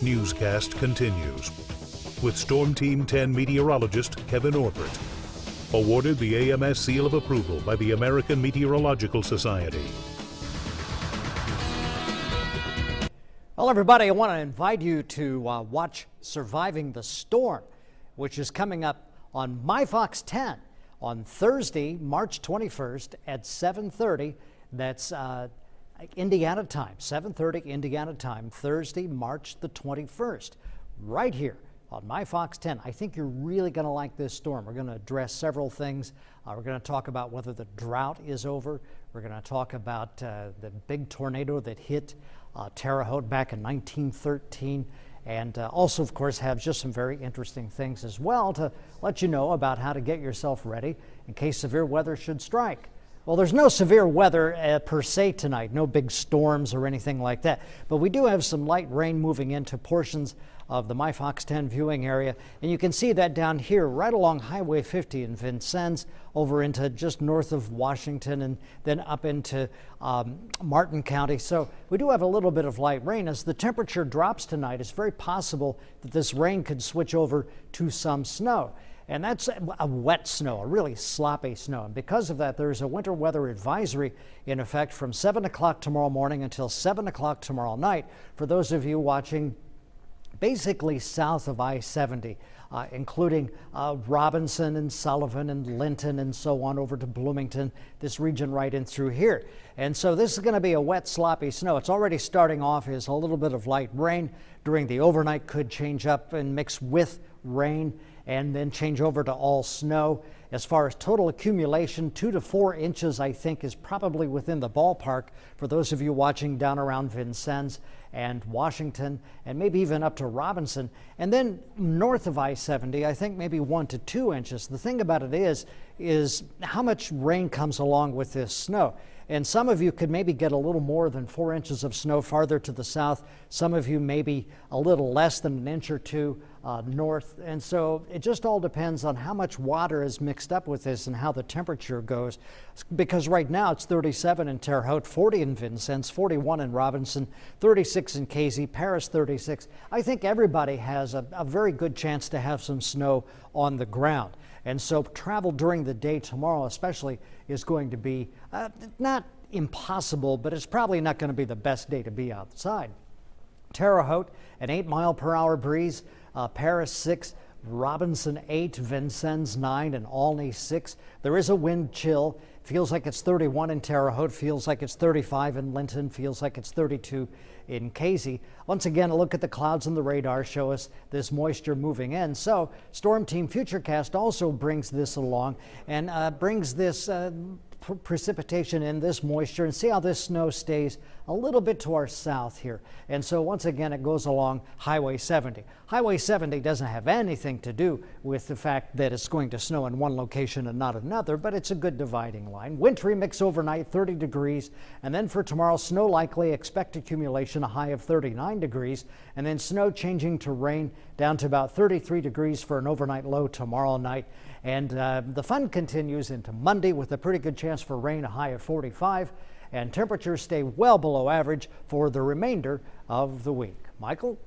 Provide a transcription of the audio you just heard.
newscast continues with Storm Team 10 meteorologist Kevin Orbert, awarded the AMS seal of approval by the American Meteorological Society. Well, everybody, I want to invite you to watch Surviving the Storm, which is coming up on MyFox 10 on Thursday, March 21st at 7:30. That's Indiana time, 7:30 Indiana time, Thursday, March the 21st, right here on MyFox 10. I think you're really going to like this storm. We're going to address several things. We're going to talk about whether the drought is over. We're going to talk about the big tornado that hit Terre Haute back in 1913. And also, of course, have just some very interesting things as well to let you know about how to get yourself ready in case severe weather should strike. Well, there's no severe weather per se tonight, no big storms or anything like that. But we do have some light rain moving into portions of the MyFox 10 viewing area. And you can see that down here right along Highway 50 in Vincennes over into just north of Washington and then up into Martin County. So we do have a little bit of light rain. As the temperature drops tonight, it's very possible that this rain could switch over to some snow. And that's a wet snow, a really sloppy snow. And because of that, there's a winter weather advisory in effect from 7 o'clock tomorrow morning until 7 o'clock tomorrow night for those of you watching basically south of I-70, including Robinson and Sullivan and Linton and so on over to Bloomington, this region right in through here. And so this is going to be a wet, sloppy snow. It's already starting off as a little bit of light rain. During the overnight could change up and mix with rain and then change over to all snow. As far as total accumulation, 2 to 4 inches, I think, is probably within the ballpark for those of you watching down around Vincennes and Washington and maybe even up to Robinson. And then north of I-70, I think maybe 1 to 2 inches. The thing about it is how much rain comes along with this snow. And some of you could maybe get a little more than 4 inches of snow farther to the south. Some of you maybe a little less than an inch or two north. And so it just all depends on how much water is mixed up with this and how the temperature goes. Because right now it's 37 in Terre Haute, 40 in Vincennes, 41 in Robinson, 36 in Casey, Paris 36. I think everybody has a very good chance to have some snow on the ground. And so travel during the day tomorrow especially is going to be not impossible, but it's probably not going to be the best day to be outside. Terre Haute, an 8-mile-per-hour breeze, Paris 6, Robinson 8, Vincennes 9, and Aulnay 6. There is a wind chill. Feels like it's 31 in Terre Haute, feels like it's 35 in Linton, feels like it's 32 in Casey. Once again, a look at the clouds and the radar show us this moisture moving in. So Storm Team Futurecast also brings this along and brings this precipitation in, this moisture, and see how this snow stays a little bit to our south here. And so once again, it goes along Highway 70. Highway 70 doesn't have anything to do with the fact that it's going to snow in one location and not another, but it's a good dividing line. Wintry mix overnight, 30 degrees, and then for tomorrow, snow likely, expect accumulation, a high of 39 degrees, and then snow changing to rain down to about 33 degrees for an overnight low tomorrow night. And the fun continues into Monday with a pretty good chance for rain, a high of 45, and temperatures stay well below average for the remainder of the week. Michael?